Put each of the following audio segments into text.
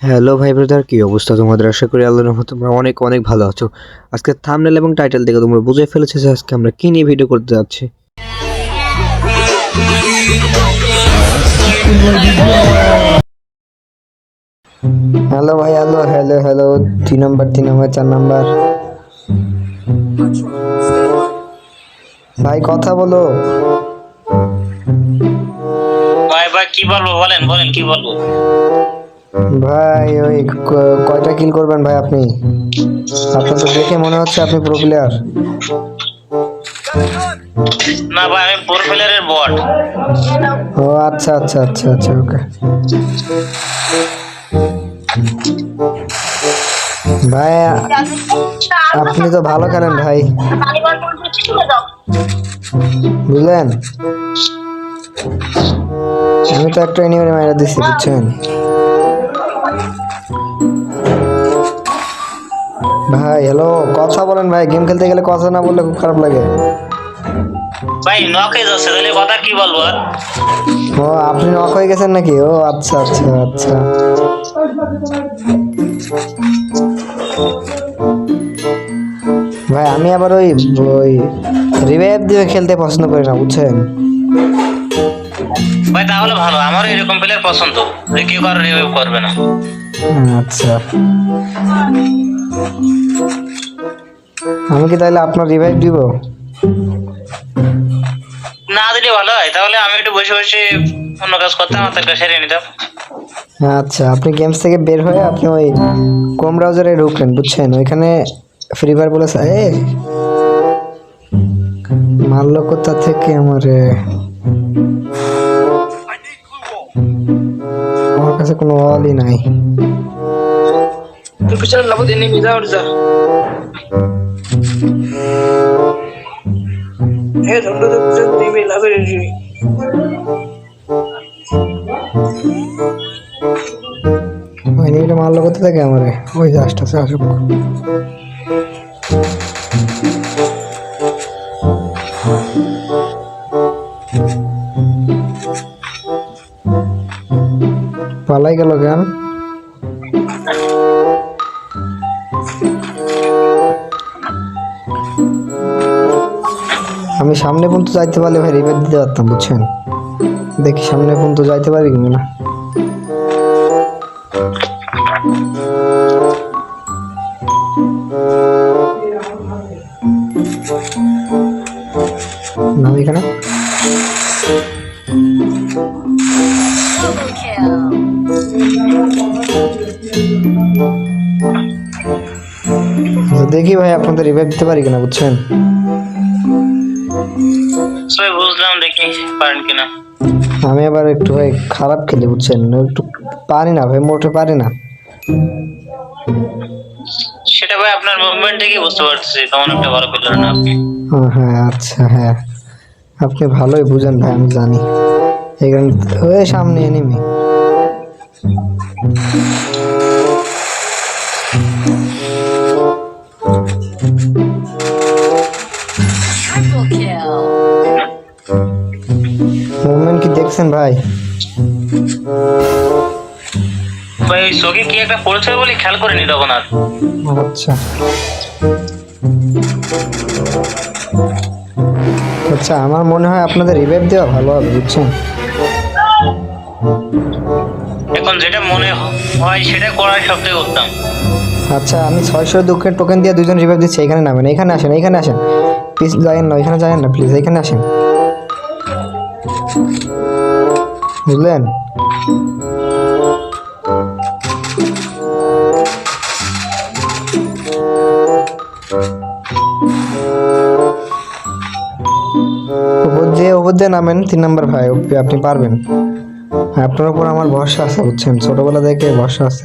Hello ভাই brother, কি অবস্থা তোমাদের? আশা করি আল্লাহর রহমতে তোমরা অনেক অনেক ভালো আছো। আজকে থাম্বনেল এবং টাইটেল দেখে তোমরা বুঝে ফেলেছো যে আজকে আমরা কি নিয়ে ভিডিও করতে যাচ্ছি। হ্যালো ভাই, hello hello hello, 3 number 3 number 4 number ভাই কথা বলো। ভাই ভাই কি বলবো, বলেন বলেন কি বলবো। ভাই ওই কয়টা কিল করবেন ভাই আপনি? আপনার তো দেখে মনে হচ্ছে আপনি প্রো প্লেয়ার। না ভাই, আমি প্রো প্লেয়ারের বট। ও আচ্ছা আচ্ছা আচ্ছা আচ্ছা, ওকে ভাই। আপনি তো ভালো খেলেন ভাই, বুঝলেন? আমি তো একটা এনিমি মাইরা দিচ্ছি, বুঝছেন ভাই? হ্যালো, কথা বলেন ভাই। গেম খেলতে গেলে কথা না বললে খুব খারাপ লাগে ভাই নক হয়ে যাচ্ছে, তাহলে কথা কি বলবো আর? ও আপনি নক হয়ে গেছেন নাকি? ও আচ্ছা আচ্ছা আচ্ছা। ভাই আমি আবার ওই ওই রিভাইভ দিয়ে খেলতে পছন্দ করি না, বুঝছেন? ভাই তাহলে ভালো, আমারও এরকম প্লেয়ার পছন্দ যে কেউ কারো রিভিউ করবে না। আচ্ছা, আমি কি তাহলে আপনার রিভাইভ দিব? না দিলে ভালো হয়, তাহলে আমি একটু বসে বসে অন্য কাজ করতাম, আর তারপরে সেরে নিতাম। আচ্ছা, আপনি গেমস থেকে বের হয়ে আপনি ওই ক্রোম ব্রাউজারে ঢুকলেন, বুঝছেন? ওইখানে ফ্রি ফায়ার বলে মারলো কোথা থেকে আমারে? আমার কাছে কোনো ওয়ালই নাই। Tu piccolo la potevi imitare orza. Sono tutto di me la per il ওই নিমিটা মারলো কোথা থেকে আমারে? ওই জাস্ট আছে, আসুক। পালাই গেল কেন? আমি সামনে পর্যন্ত যাইতে পারলে ভাই রিভাইভ দিতে পারতাম, বুঝছেন? দেখি সামনে পর্যন্ত যাইতে পারি কিনা না। নাম এখানে দেখি ভাই আপনাদের রিভাইভ দিতে পারি কিনা, বুঝছেন? সবাই বুঝলাম, দেখি পারেন কিনা। আমি আবার একটু ভাই খারাপ খেলি, বুঝছেন? একটু পারি না ভাই, মোটে পারি না। সেটা ভাই আপনার মুভমেন্ট থেকে বুঝতে পারছি, তেমন একটা ভালো প্লেয়ার না আপনি। হ্যাঁ আচ্ছা, হ্যাঁ আপনি ভালোই বুঝেন ভাই, আমি জানি। এখানে ওই সামনে এনিমি। মুভমেন্ট কি দেখছেন ভাই? ভাই ওই চোখে কি একটা পড়েছে বলে খেয়াল করিনি তখন আর। আচ্ছা আচ্ছা, আমার মনে হয় আপনাদের রিভাইভ দেওয়া ভালো হবে, বুঝছেন? এখন যেটা মনে হয় সেটা করাই সবথেকে উত্তম। আচ্ছা, আমি 600 দুঃখের টোকেন দিয়ে 2জন রিভাইভ দিচ্ছি। এখানে নামেন, এখানে আসেন, এখানে আসেন প্লিজ। যায়েন না, এখানে যায়েন না প্লিজ, এখানে আসেন, বুঝলেন? উপর দিয়ে নামেন 3 নাম্বার ভাই, আপনি পারবেন। আপনার উপর আমার ভরসা আছে, বুঝছেন? ছোটবেলা থেকে ভরসা আছে।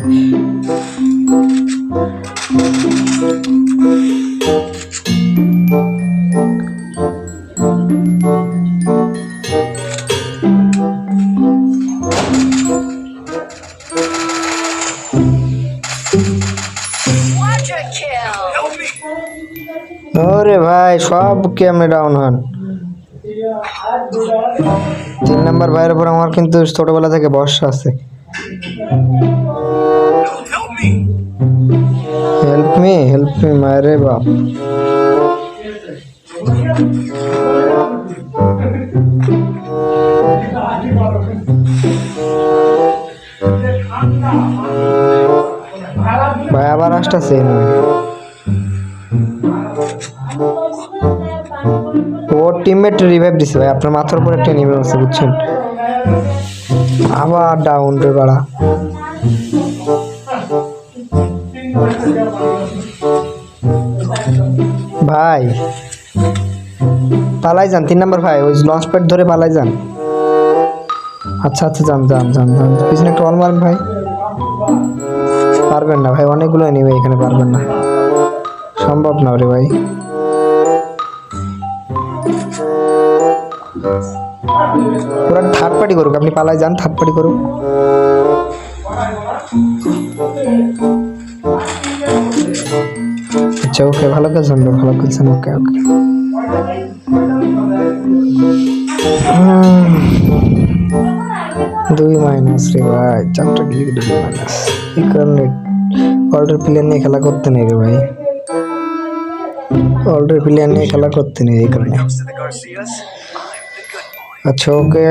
ওরে ভাই, সব কেমনে ডাউন হন? 3 নাম্বার ভাইয়ের উপর আমার কিন্তু ছোটবেলা থেকে ভরসা আছে। মারে বাপ ভাই আবার আসতেছে ওর টিমমেট রিভাইভ দিছে ভাই আপনার মাথার উপর একটা নেমে আছে বুঝছেন আবার ডাউন রে বাড়া ভাই পালাই যান 3 নাম্বার ভাই ওই লঞ্চ প্যাড ধরে পালাই যান আচ্ছা আচ্ছা যান যান যান যান পিছনে একটা অল মারেন ভাই পারবেন না ভাই অনেকগুলো নেবে এখানে পারবেন না সম্ভব না রে ভাই পুরো থার্ড পার্টি করুক আপনি পালাই যান থার্ড পার্টি করুক আচ্ছা ওকে ভালো খেলছেন ভালো খেলছেন ওকে ওকে দুই মাইনাস রে ভাই চারটা গিয়ে দুই মাইনাস এই কারণে অল্ডার প্লেয়ার নিয়ে খেলা করতে নেই রে ভাই অল্ডার প্লেয়ার নিয়ে খেলা করতে নেই এই কারণে আচ্ছা ওকে